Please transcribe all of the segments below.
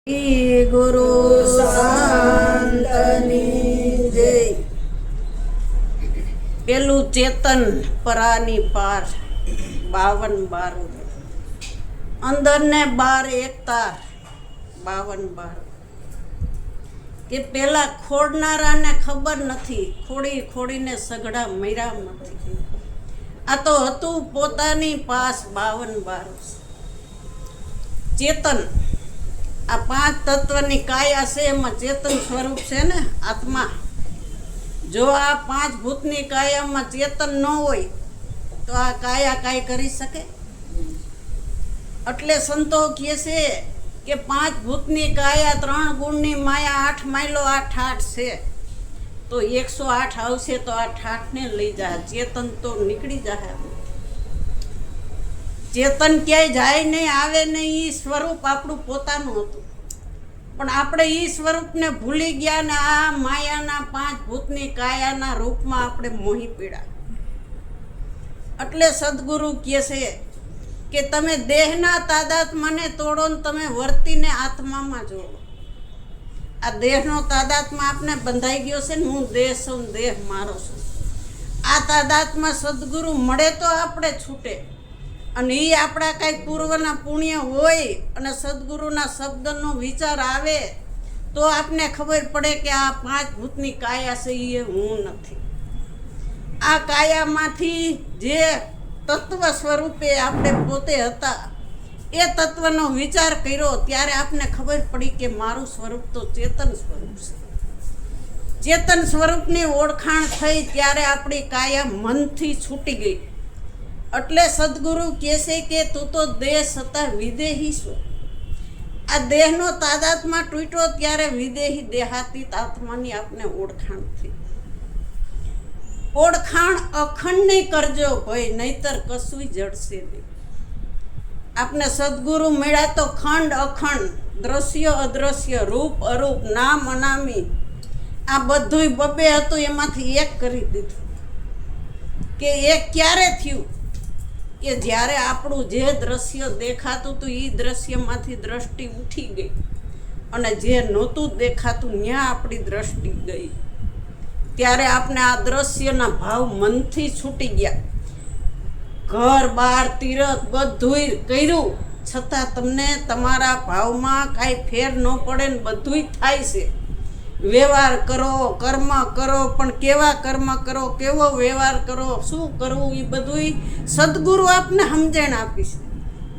ગુરુ શાંતની જય। પેલું ચેતન પરાની પાર 52 અંદર ને બાર એક તાર 52 કે પેલા ખોડનારાને ખબર નથી, ખોડી ખોડીને સગડા મર્યા નથી। આ તો હતું પોતાની પાસ 52 ચેતન। આ 5 તત્વની કાયા છે, એમાં ચેતન સ્વરૂપ છે ને આત્મા। જો આ 5 ભૂતની કાયામાં ચેતન ન હોય તો આ કાયા કાંઈ કરી શકે? એટલે સંતો કહે છે કે 5 ભૂતની કાયા 3 ગુણની માયા 8 માયલો 8 છે, તો 108 આવશે તો આ 8 ને લઈ જાય, ચેતન તો નીકળી જાય। ચેતન ક્યાંય જાય નહીં, આવે નહીં। એ સ્વરૂપ આપણું પોતાનું હતું, પણ આપણે એ સ્વરૂપને ભૂલી ગયા ને આ માયાના 5 ભૂતની કાયાના રૂપમાં આપણે મોહી પીડા। એટલે સદગુરુ કહે છે કે તમે દેહના તાદાત્મ્યને તોડો ને તમે વર્તીને આત્મામાં જોડો। આ દેહનો તાદાત્મ્ય આપને બંધાઈ ગયો છે ને, હું દેહ છું, દેહ મારો છું। આ તાદાત્મ્ય સદગુરુ મળે તો આપણે છૂટે, અને એ આપણા કાંઈ પૂર્વના પુણ્ય હોય અને સદગુરુના શબ્દનો વિચાર આવે તો આપને ખબર પડે કે આ 5 ભૂતની કાયા છે એ હું નથી। આ કાયામાંથી જે તત્વ સ્વરૂપે આપણે પોતે હતા એ તત્વનો વિચાર કર્યો ત્યારે આપને ખબર પડી કે મારું સ્વરૂપ તો ચેતન સ્વરૂપ છે। ચેતન સ્વરૂપની ઓળખાણ થઈ ત્યારે આપણી કાયા મનથી છૂટી ગઈ। એટલે સદગુરુ કહે છે કે તું તો દેહ છતાં વિદેહી છો। આ દેહનો તાદાત્મ્ય તૂટ્યો ત્યારે વિદેહી દેહાતીત આત્માની આપને ઓળખાણ થઈ। ઓળખાણ અખંડની કરજો ભાઈ, નહીતર કશું જડશે નહીં। આપને સદગુરુ મળ્યા તો ખંડ અખંડ, દ્રશ્ય અદ્રશ્ય, રૂપ અરૂપ, નામ અનામી, આ બધું બબે હતું એમાંથી એક કરી દીધું। કે એક ક્યારે થયું? કે જ્યારે આપણું જે દ્રશ્ય દેખાતું હતું એ દ્રશ્યમાંથી દ્રષ્ટિ ઉઠી ગઈ અને જે નહોતું દેખાતું ત્યાં આપણી દ્રષ્ટિ ગઈ, ત્યારે આપણે આ દ્રશ્યના ભાવ મનથી છૂટી ગયા। ઘર બાર તીરથ બધુંય કર્યું છતાં તમને તમારા ભાવમાં કાંઈ ફેર ન પડે ને બધુંય થાય છે। વ્યવહાર કરો, કર્મ કરો, પણ કેવા કર્મ કરો, કેવો વ્યવહાર કરો, શું કરવું એ બધું સદગુરુ આપને સમજણ આપીશ।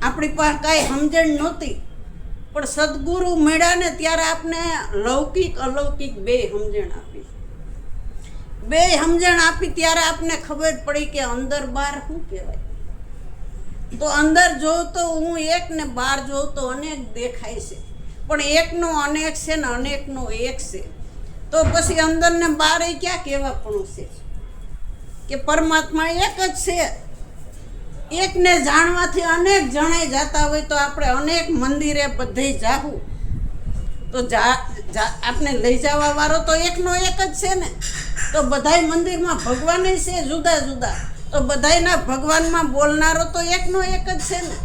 આપણી પાસે કાંઈ સમજણ નહોતી, પણ સદગુરુ મળ્યા ને ત્યારે આપને લૌકિક અલૌકિક બે સમજણ આપી। બે સમજણ આપી ત્યારે આપને ખબર પડી કે અંદર બહાર શું કહેવાય। તો અંદર જોઉં તો હું એક ને બહાર જોઉં તો અનેક દેખાય છે, પણ એકનો અનેક છે ને અનેકનો એક છે, તો પછી અંદર ને બહાર એ ક્યાં કહેવાપણું છે? કે પરમાત્મા એક જ છે। એકને જાણવાથી અનેક જણાઈ જતા હોય તો આપણે અનેક મંદિરે બધે જાવું તો આપણે લઈ જવા વાળો તો એકનો એક જ છે ને। તો બધાય મંદિરમાં ભગવાન છે જુદા જુદા, તો બધાયના ભગવાનમાં બોલનારો તો એકનો એક જ છે ને।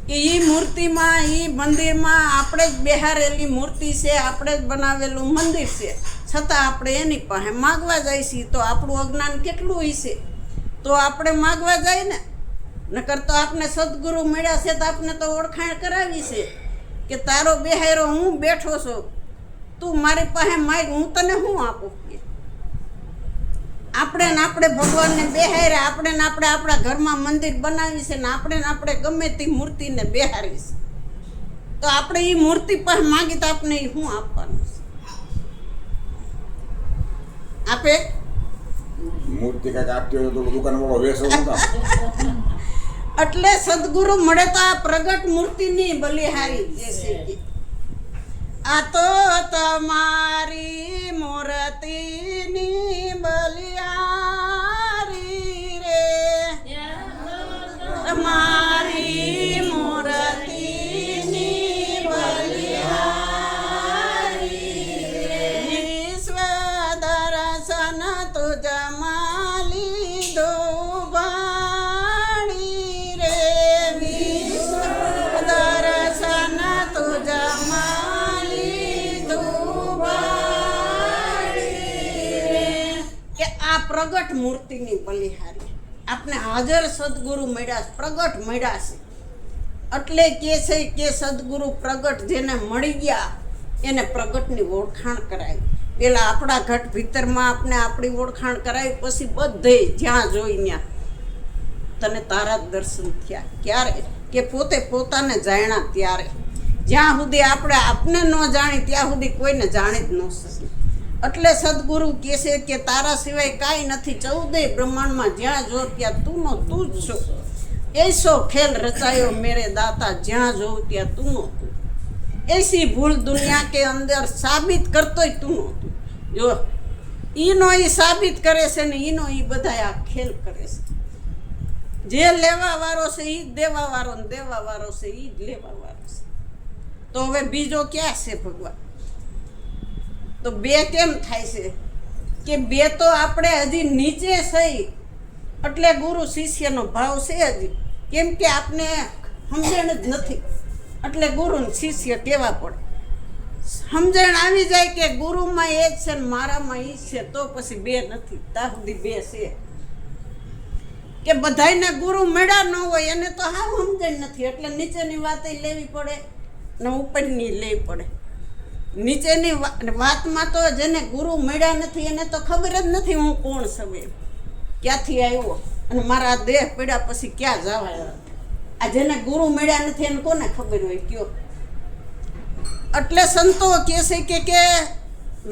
કે એ મૂર્તિમાં, એ મંદિરમાં આપણે જ બેહારેલી મૂર્તિ છે, આપણે જ બનાવેલું મંદિર છે, છતાં આપણે એની પાસે માગવા જાય છીએ તો આપણું અજ્ઞાન કેટલું હશે? તો આપણે માગવા જાય ને, નકર તો આપણે સદગુરુ મળ્યા છે તો આપણે તો ઓળખાણ કરાવી છે કે તારો બેહારો હું બેઠો છું, તું મારી પાસે માગ, હું તને શું આપું? આપણે ને આપણે ભગવાનને બેહાર્યા, આપણે ને આપણે આપણા ઘરમાં મંદિર બનાવી છે ને આપણે ગમે તે મૂર્તિને બેહારી છે, તો આપણે એ મૂર્તિ પાસે માગી તો આપણે એ શું આપવાનું છે? આપે મૂર્તિ કાંઈક આપતી હોય તો દુકાનવાળો વેચો નતા। એટલે સદગુરુ મળે તો આ પ્રગટ મૂર્તિની બલિહારી જે છે કે આ તો તમારી મૂર્તિની બલિહારી રે, તમારી મૂર્તિની બલિહારી રે, વિશ્વ દર્શન તુજ માલી દોબાણી રે, વિશ્વ દર્શન તુજ માલી પ્રગટ મૂર્તિની બલિહારી. આપને હાજર સદગુરુ મળ્યા, પ્રગટ મળ્યા છે. એટલે કે છે કે સદગુરુ પ્રગટ જેને મળી ગયા એને પ્રગટની ઓળખાણ કરાવી. પેલા આપણા ઘટ ભીતરમાં આપણે આપણી ઓળખાણ કરાવી, પછી બધે જ્યાં જોઈ ત્યાં તને તારા જ દર્શન થયા. ક્યારે? કે પોતે પોતાને જાણ્યા ત્યારે. જ્યાં સુધી આપણે આપને ન જાણી ત્યાં સુધી કોઈને જાણી જ ન શકે. એટલે સદગુરુ કહે છે કે તારા સિવાય કાંઈ નથી, 14 બ્રહ્માંડમાં જ્યાં જો ત્યાં તું જ છો. એસો ખેલ રચાયો મેરે દાતા, જ્યાં જોઉં ત્યાં તું તું. એસી ભૂલ દુનિયા કે અંદર સાબિત કરતોય તું તું. જો ઈનો ઈ સાબિત કરે છે ને ઈનો ઈ બધા આ ખેલ કરે છે. જે લેવા વાળો છે ઈ જ દેવા વાળો, ને દેવા વાળો છે ઈ જ લેવા વાળો છે. તો હવે બીજો ક્યાં છે ભગવાન? તો બે કેમ થાય છે? કે બે તો આપણે હજી નીચે થઈ, એટલે ગુરુ શિષ્યનો ભાવ છે હજી. કેમ કે આપને સમજણ જ નથી, એટલે ગુરુ ને શિષ્ય કહેવા પડે. સમજણ આવી જાય કે ગુરુમાં એ જ છે ને મારામાં એ છે, તો પછી બે નથી. ત્યાં સુધી બે છે. કે બધાયને ગુરુ મળ્યા ન હોય એને તો હાવ સમજણ નથી, એટલે નીચેની વાત લેવી પડે ને ઉપરની લેવી પડે. નીચેની વાતમાં તો જેને ગુરુ મળ્યા નથી એને તો ખબર જ નથી હું કોણ છું, ક્યાંથી આવ્યો અને મારા દેહ પડ્યા પછી ક્યાં જવાય. આ જેને ગુરુ મળ્યા નથી એને કોને ખબર હોય કયો? એટલે સંતો કહે છે કે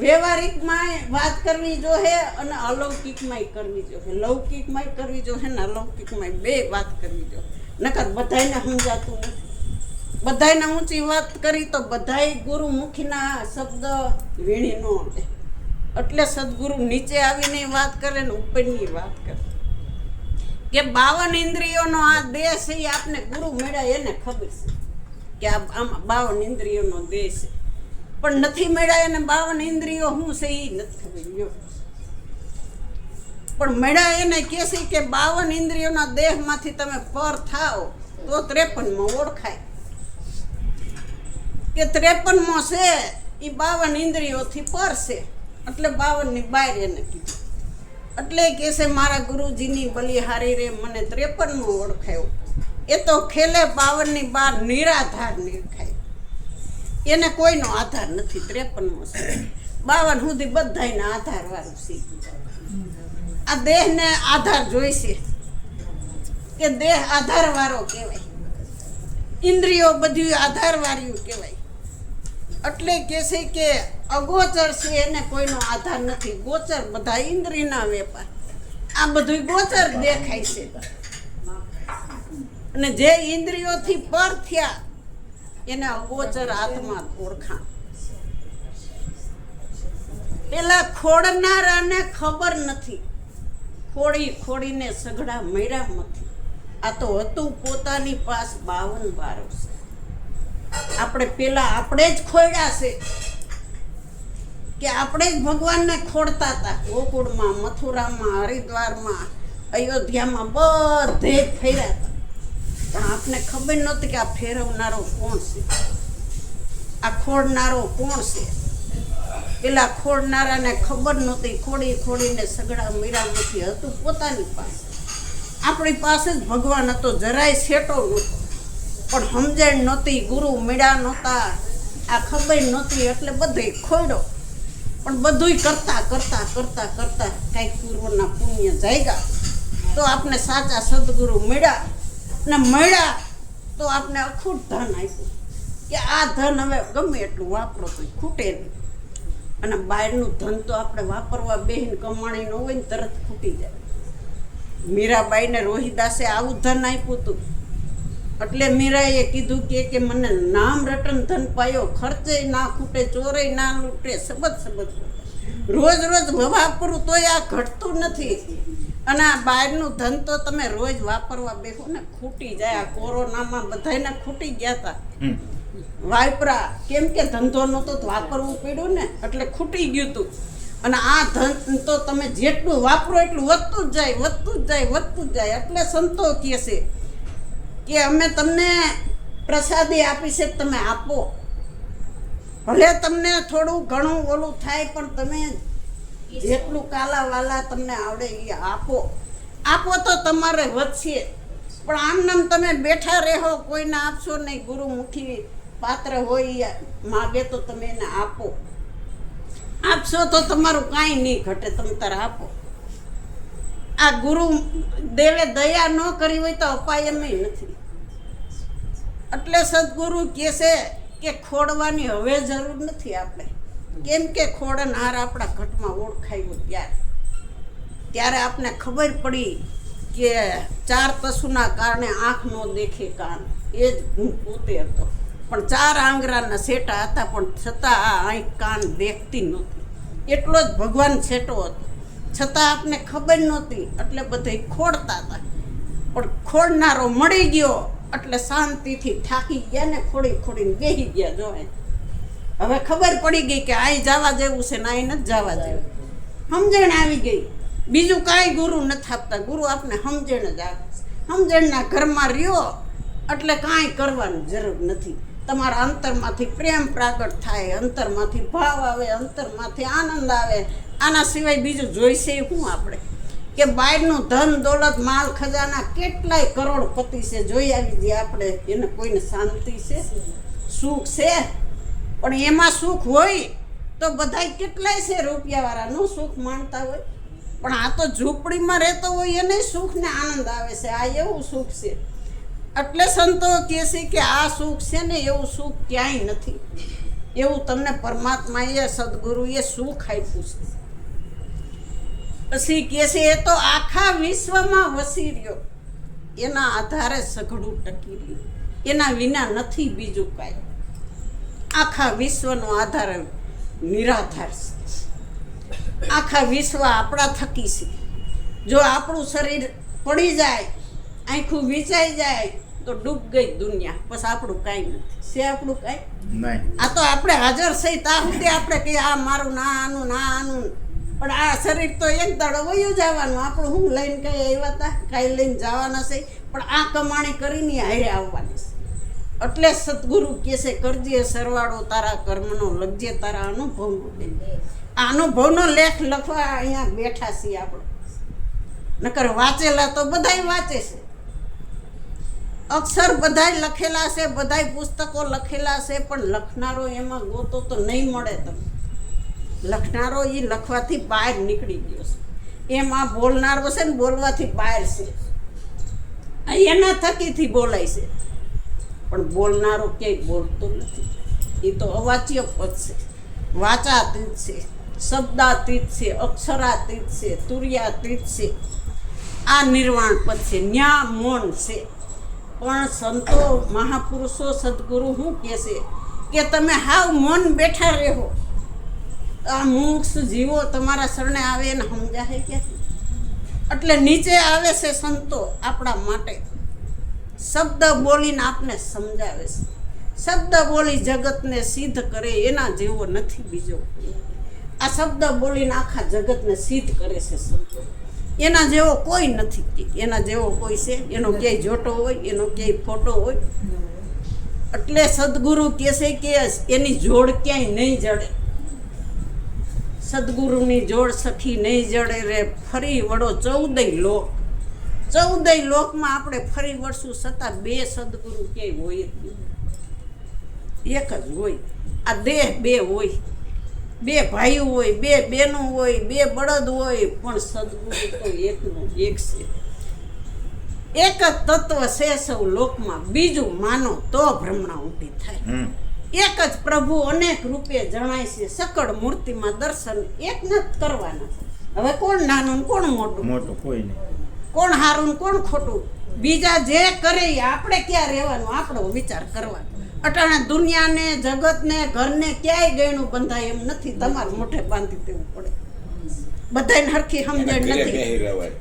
વ્યવહારિકમાં વાત કરવી જોઈએ અને અલૌકિકમાંય કરવી જોઈએ. લૌકિકમાંય કરવી જોઈએ ને અલૌકિકમાંય બે વાત કરવી જોઈએ. નકર બધાયને સમજાતું નથી. બધાયને ઊંચી વાત કરી તો બધાય ગુરુમુખીના શબ્દ વીણી ન લે. એટલે સદગુરુ નીચે આવીને વાત કરે ને ઉપરની વાત કરે. કે 52 ઇન્દ્રિયોનો આ દેહ છે એ આપને ગુરુ મળ્યા એને ખબર છે કે આમાં 52 ઇન્દ્રિયોનો દેહ છે, પણ નથી મળ્યા એને 52 ઇન્દ્રિયો શું છે એ નથી ખબર. પણ મળ્યા એને કહે છે કે 52 ઇન્દ્રિયોના દેહમાંથી તમે પર થાઓ તો 53માં ઓળખાય. કે 53મો છે એ 52 ઇન્દ્રિયોથી પર છે, એટલે 52ની બહાર એને કીધું. એટલે કે છે મારા ગુરુજીની બલિહારી રે મને 53મો ઓળખાયો. એ તો ખેલે 52ની બહાર નિરાધાર નિરખાય. એને કોઈનો આધાર નથી. 53મો છે 52 સુધી બધાયને આધાર વાળું છે. આ દેહને આધાર જોઈશે કે દેહ આધાર વાળો કહેવાય, ઇન્દ્રિયો બધું આધાર વાળું કહેવાય. એટલે કે છે કે અગોચર છે એને કોઈનો આધાર નથી. ગોચર બધા ઇન્દ્રિયના વેપાર, આ બધું ગોચર દેખાય છે. અને જે ઇન્દ્રિયોથી પર થયા એને અગોચર આત્મા ઓળખાણ. પેલા ખોડનારાને ખબર નથી, ખોડીને સઘળા મર્યા નથી. આ તો હતું પોતાની પાસ 52 બારો છે. આપણે પેલા આપણે જ ખોડ્યા છે કે આપણે જ ભગવાનને ખોડતા હતા. ગોકુળમાં, મથુરામાં, હરિદ્વારમાં, અયોધ્યામાં બધે જ ફેર્યા હતા. પણ આપને ખબર નહોતી કે આ ફેરવનારો કોણ છે, આ ખોડનારો કોણ છે. પેલા ખોડનારાને ખબર નહોતી. ખોડીને સગડા મીરામાંથી હતું પોતાની પાસે. આપણી પાસે જ ભગવાન હતો, જરાય સેટો નહોતો. પણ સમજણ નહોતી, ગુરુ મળ્યા નહોતા, આ ખબર નહોતી, એટલે બધે ખોડ્યો. પણ બધુંય કરતા કાંઈક પૂર્વના પુણ્ય જાગ્યા તો આપણે સાચા સદગુરુ મળ્યા. ને મળ્યા તો આપણે અખૂટ ધન આપ્યું કે આ ધન હવે ગમે એટલું વાપરો તો ખૂટે નહીં. અને બહારનું ધન તો આપણે વાપરવા બેહીને કમાણી ન હોય ને તરત ખૂટી જાય. મીરાબાઈને રોહિદાસે આવું ધન આપ્યું હતું. એટલે મીરાએ કીધું કે મને નામ રટન ધન પાયો, ખર્ચે ના ખૂટે, ચોરે ના લૂંટે, સબદ રોજ વાપરું તોય આ ઘટતું નથી. અને આ બહારનું ધન તો તમે રોજ વાપરવા બેસો ને ખૂટી જાય. આ કોરોનામાં બધાને ખૂટી ગયા હતા વાપરા, કેમ કે ધંધો નહોતો તો વાપરવું પડ્યું ને, એટલે ખૂટી ગયું હતું. અને આ ધન તો તમે જેટલું વાપરો એટલું વધતું જ જાય. એટલે સંતો કહે છે કે અમે તમને પ્રસાદી આપી છે, તમે આપો. ભલે તમને થોડું ઘણું ઓલું થાય પણ તમે જેટલું કાલા વાલા તમને આવડે એ આપો. આપો તો તમારે વધશે. પણ આમનામ તમે બેઠા રહો, કોઈને આપશો નહીં. ગુરુમુખી પાત્ર હોય માગે તો તમે એને આપો. આપશો તો તમારું કાંઈ નહીં ઘટે. તમે તારે આપો. આ ગુરુ દેવે દયા ન કરી હોય તો અપાય એમ નથી. એટલે સદગુરુ કહે છે કે ખોડવાની હવે જરૂર નથી આપણે. કેમ કે ખોડનાર આપણા ઘટમાં ઓળખાયું ત્યારે આપણે ખબર પડી કે 4 પશુના કારણે આંખ નો દેખે કાન. એ જ હું પોતે હતો. પણ 4 આંગળાના સેટા હતા, પણ છતાં આ આંખ કાન દેખતી નહોતી. એટલો જ ભગવાન છેટો હતો, છતાં આપને ખબર નહોતી. એટલે બધા ખોડતા હતા. પણ ખોડનારો મળી ગયો એટલે શાંતિથી થાકી ગયા ને ખોડીને બેસી ગયા. જોવે હવે ખબર પડી ગઈ કે અહીં જવા જેવું છે ને અહીં નથી જવા જેવું. સમજણ આવી ગઈ. બીજું કાંઈ ગુરુ નથી આપતા. ગુરુ આપને સમજણ જ આપે. સમજણના ઘરમાં રહ્યો એટલે કાંઈ કરવાની જરૂર નથી. તમારા અંતરમાંથી પ્રેમ પ્રાગટ થાય, અંતરમાંથી ભાવ આવે, અંતરમાંથી આનંદ આવે. આના સિવાય બીજું જોઈશે શું આપણે? કે બહારનું ધન દોલત માલ ખજાના કેટલાય કરોડપતિ છે, જોઈ આવી જઈએ આપણે. એને કોઈને શાંતિ છે, સુખ છે? પણ એમાં સુખ હોય તો બધાય કેટલાય છે રૂપિયાવાળાનું સુખ માણતા હોય. પણ આ તો ઝૂંપડીમાં રહેતો હોય એને સુખ ને આનંદ આવે છે. આ એવું સુખ છે. એટલે સંતો કહે છે કે આ સુખ છે ને એવું સુખ ક્યાંય નથી. એવું તમને પરમાત્માએ સદગુરુએ સુખ આપ્યું છે. પછી કહે છે એ તો આખા વિશ્વમાં વસી રહ્યો, એના આધારે સઘળું ટકી રહ્યું. એના વિના નથી બીજું કાંઈ. આખા વિશ્વનો આધાર નિરાધાર છે. આખા વિશ્વ આપણા થકી છે. જો આપણું શરીર પડી જાય, આંખું વિચાઈ જાય તો ડૂબ ગઈ દુનિયા. બસ આપણું કાંઈ નથી. છે આપણું કાંઈ નહીં. આ તો આપણે હાજર છે ત્યાં સુધી આપણે કહીએ આ મારું ના આનું ના આનું. પણ આ શરીર તો એક દાડો વયું જવાનું. આપણું હું લઈને કઈ આવ્યા હતા, કાંઈ લઈને જવાના છે. પણ આ કમાણી કરીને હારે આવવાની છે. એટલે સદગુરુ કહે છે કરજે સરવાળો તારા કર્મનો, લખજે તારા અનુભવનો લેખ. આ અનુભવનો લેખ લખવા અહીંયા બેઠા છીએ આપણે. નકર વાંચેલા તો બધાય વાંચે છે. અક્ષર બધાય લખેલા છે, બધાય પુસ્તકો લખેલા છે. પણ લખનારો એમાં ગોતો તો નહીં મળે તમને. લખનારો એ લખવાથી બહાર નીકળી ગયો છે. એમાં બોલનારો છે ને બોલવાથી બહાર છે. એના થકીથી બોલાય છે. પણ બોલનારો ક્યાંય બોલતો નથી. એ તો અવાચ્ય પદ છે, વાચાતીત છે, શબ્દાતીત છે, અક્ષરાતીત છે, તુર્યાતીત છે. આ નિર્વાણ પદ છે, ન્યા મૌન છે. પણ સંતો મહાપુરુષો સદગુરુ શું કહે છે કે તમે હાવ મૌન બેઠા રહો. આ મુક્ષ જીવો તમારા શરણે આવે એને સમજાય ક્યાંથી? એટલે નીચે આવે છે સંતો આપણા માટે. શબ્દ બોલીને આપને સમજાવે છે. શબ્દ બોલી જગતને સિદ્ધ કરે એના જેવો નથી બીજો. આ શબ્દ બોલીને આખા જગતને સિદ્ધ કરે છે સંતો. એના જેવો કોઈ નથી. એના જેવો કોઈ છે? એનો ક્યાંય જોટો હોય, એનો ક્યાંય ફોટો હોય? એટલે સદગુરુ કહે છે કે એની જોડ ક્યાંય નહીં જડે. સદગુરુની જોડ સખી નહીં જડે રે. ફરી વળો 14 લોક. 14 લોકમાં આપણે ફરી વળશું છતાં 2 સદગુરુ ક્યાંય હોય જ નહીં. એક જ હોય. આ દેહ 2 હોય, 2 ભાઈઓ હોય, 2 બહેનો હોય, 2 બળદ હોય. પણ સદગુરુ તો એકનો એક છે. એક જ તત્વ છે સૌ લોકમાં. બીજું માનો તો ભ્રમણા ઊભી થાય. એક જ પ્રભુ અનેક રૂપે જણાય છે. સકળ મૂર્તિમાં દર્શન એક ન કરવાના. હવે કોણ નાનું કોણ મોટું? કોઈ નહીં. કોણ હારું કોણ ખોટું? બીજા જે કરે આપણે ક્યાં રહેવાનું? આપણો વિચાર કરવાનો. અટાણે દુનિયાને, જગતને, ઘરને ક્યાંય ગયણું બંધાય એમ નથી. તમારે મોઢે બાંધી દેવું પડે. બધાને હરખી સમજણ નથી.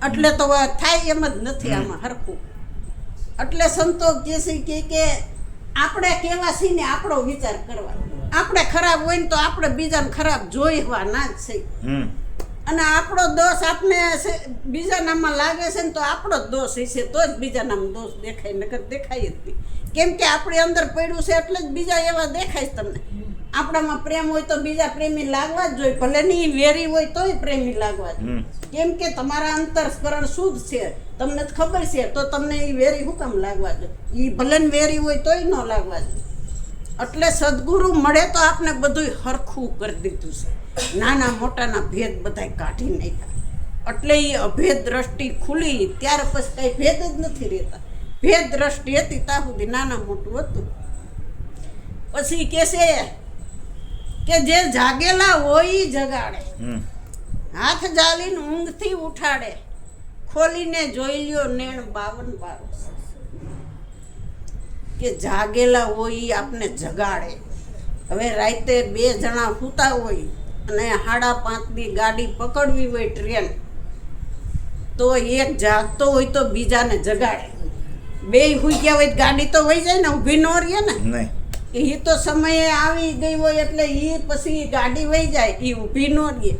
એટલે તો થાય એમ જ નથી આમાં હરખું. એટલે સંતો કહે કે આપણે કેવા છીએ ને આપણો વિચાર કરવાનો. આપણે ખરાબ હોય ને તો આપણે બીજાને ખરાબ જોઈવાના જ છે. અને આપણો દોષ આપને બીજાનામાં લાગે છે ને તો આપણો જ દોષ હશે તો જ બીજાનામાં દોષ દેખાય. નકર દેખાય જ નહીં. કેમ કે આપણી અંદર પડ્યું છે એટલે જ બીજા એવા દેખાય તમને. આપણામાં પ્રેમ હોય તો બીજા પ્રેમી લાગવા જ જોઈએ, ભલે ની વેરી હોય તોય પ્રેમી લાગવા જોઈએ. કેમ કે તમારા અંતરસ્કરણ શુદ્ધ છે, તમને જ ખબર છે, તો તમને એ વેરી શું કામ લાગવા જોઈએ? એ ભલે ને વેરી હોય તોય ન લાગવા જોઈએ. એટલે સદગુરુ મળે તો આપણે બધું હરખું કરી દીધું છે, નાના મોટાના ભેદ બધાય કાઢી નાખ્યા. એટલે એ અભેદ દ્રષ્ટિ ખુલી ત્યાર પછી કઈ ભેદ જ નથી રહેતા. ભેદ દ્રષ્ટિ હતી ત્યાં સુધી નાના મોટું હતું. પછી કે છે કે જે જાગેલા હોય ઈ જગાડે, હાથ જાલીને ઊંઘથી ઉઠાડે, ખોલીને જોઈ લ્યો નેણ 52 કે જાગેલા હોય ઈ આપને જગાડે. હવે રાતે 2 જણા સૂતા હોય અને 5:30 ગાડી પકડવી હોય ટ્રેન, તો એક જાગતો હોય તો બીજાને જગાડે. 2 સુઈ ગયા હોય ગાડી તો વહી જાય ને, ઊભી ન રહે ને. એ તો સમયે આવી ગઈ હોય એટલે એ પછી ગાડી વહી જાય, એ ઊભી ન રહે.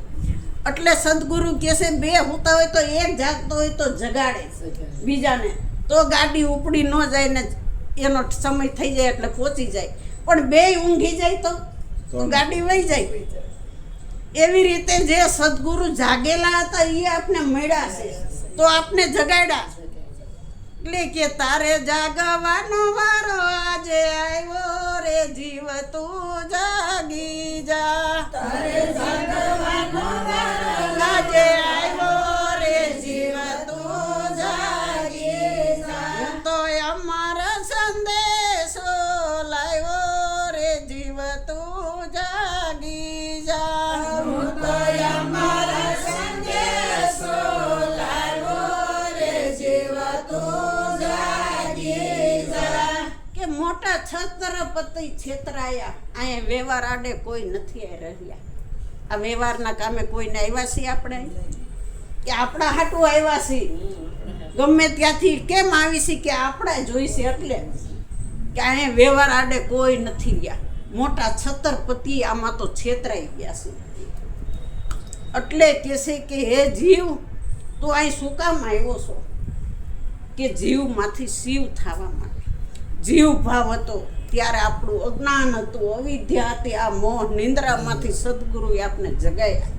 એટલે સદગુરુ કહે છે 2 સૂતા હોય તો એક જાગતો હોય તો જગાડે બીજાને, તો ગાડી ઉપડી ન જાય ને એનો સમય થઈ જાય એટલે પહોંચી જાય. પણ 2 ઊંઘી જાય તો ગાડી વહી જાય. એવી રીતે જે સદગુરુ જાગેલા હતા એ આપને મળ્યા છે, તો આપને જગાડ્યા. એટલે કે તારે જાગવાનો વારો આજે આવ્યો રે જીવ તું જાગી જા, તારે જાગવાનો વારો આજે આવ્યો રે જીવ તું જાગી જા. હું તો અમારા સંદેશો લાવ્યો રે જીવ તું જાગી જા. હું તો અમારા સંદેશો લાવ્યો રે જીવ તું મોટા છત્રપતિ છેતરાયા. અહીંયા વ્યવહાર આડે કોઈ નથી રહ્યા. આ વ્યવહારના કામે કોઈને આવ્યા છીએ આપણે, કે આપણા હાટું આવ્યા છીએ? ગમે ત્યાંથી કેમ આવી છે કે આપણા જોઈશે, એટલે કે અહીંયા વ્યવહાર આડે કોઈ નથી રહ્યા. મોટા છત્રપતિ આમાં તો છેતરાઈ ગયા છે. એટલે કે છે કે હે જીવ, તું અહીં શું કામ આવ્યો છો? કે જીવમાંથી શિવ થવા માટે. જીવ ભાવ હતો ત્યારે આપણું અજ્ઞાન હતું, અવિદ્યા હતી. આ મોહ નિંદ્રામાંથી સદગુરુએ આપને જગાયા.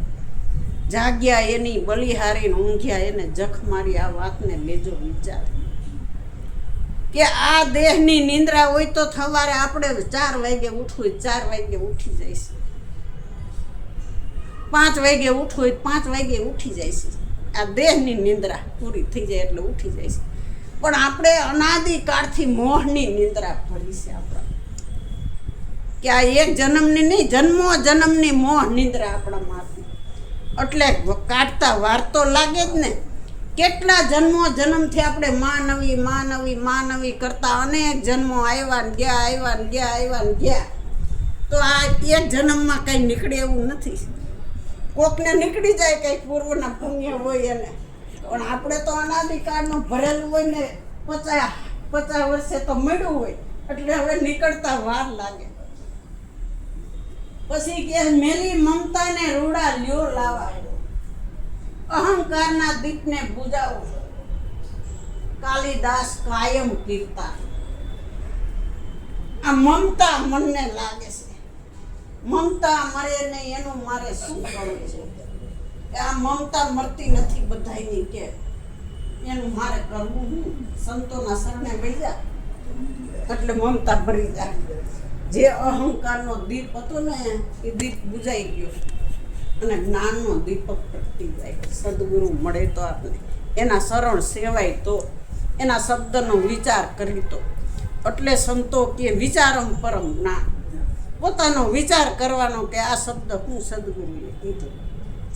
જાગ્યા એની બલિહારીને ઊંઘ્યા એને જખ મારી. આ વાતને લેજો વિચાર કે આ દેહની નિંદ્રા હોય તો સવારે આપણે 4 વાગે ઉઠવું, 4 વાગે ઉઠી જઈશ. 5 વાગે ઉઠવું હોય 5 વાગે ઉઠી જઈશ. આ દેહની નિંદ્રા પૂરી થઈ જાય એટલે ઉઠી જઈશ. પણ આપણે અનાદિકાળથી મોહની નિંદ્રા ભરી છે આપણા, કે આ એક જન્મની નહીં, જન્મો જન્મની મોહ નિંદ્રા આપણામાં હતી. એટલે કાઢતા વાર તો લાગે જ ને. કેટલા જન્મો જન્મથી આપણે માનવી કરતા અનેક જન્મો આવ્યા ને ગયા, આવ્યા ને ગયા, આવ્યા ને ગયા. તો આ એક જન્મમાં કંઈ નીકળે એવું નથી. કોકને નીકળી જાય કંઈ પૂર્વના પુણ્ય હોય એને, પણ આપણે તો અનાદિકાળનું ભરેલું હોય ને, 50 વર્ષે તો મળ્યું હોય, એટલે હવે નીકળતા વાર લાગે. પછી કે મેલી મમતાને રૂડા લ્યો લાવા, અહંકારના દીપને બુજાવો, કાલિદાસ કાયમ કીર્તા. આ મમતા મનને લાગે છે, મમતા મરે નહીં એનું મારે શું કરવું છે? આ મમતા મળતી નથી બધાયની, કે એનું મારે કરવું હું? સંતોના શરણે વહી જા એટલે મમતા ભરી જાય. જે અહંકારનો દીપ હતો ને એ દીપ બુજાઈ ગયો અને જ્ઞાનનો દીપક પ્રગટી જાય. સદગુરુ મળે તો આપણે એના શરણ સેવાય તો, એના શબ્દનો વિચાર કરી તો. એટલે સંતો કે વિચારમ પરમ જ્ઞાન. પોતાનો વિચાર કરવાનો કે આ શબ્દ હું સદગુરુએ કીધું.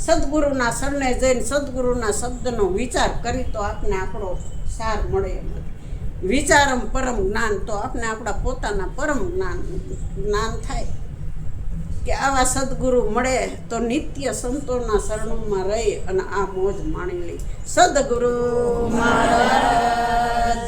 સદગુરુના શરણે જઈને સદગુરુના શબ્દનો વિચાર કરી તો આપને આપણો સાર મળે. વિચારમ પરમ જ્ઞાન, તો આપણે આપણા પોતાના પરમ જ્ઞાન થાય. કે આવા સદગુરુ મળે તો નિત્ય સંતોના શરણોમાં રહી અને આ મોજ માણી લઈ. સદગુરુ મહારાજની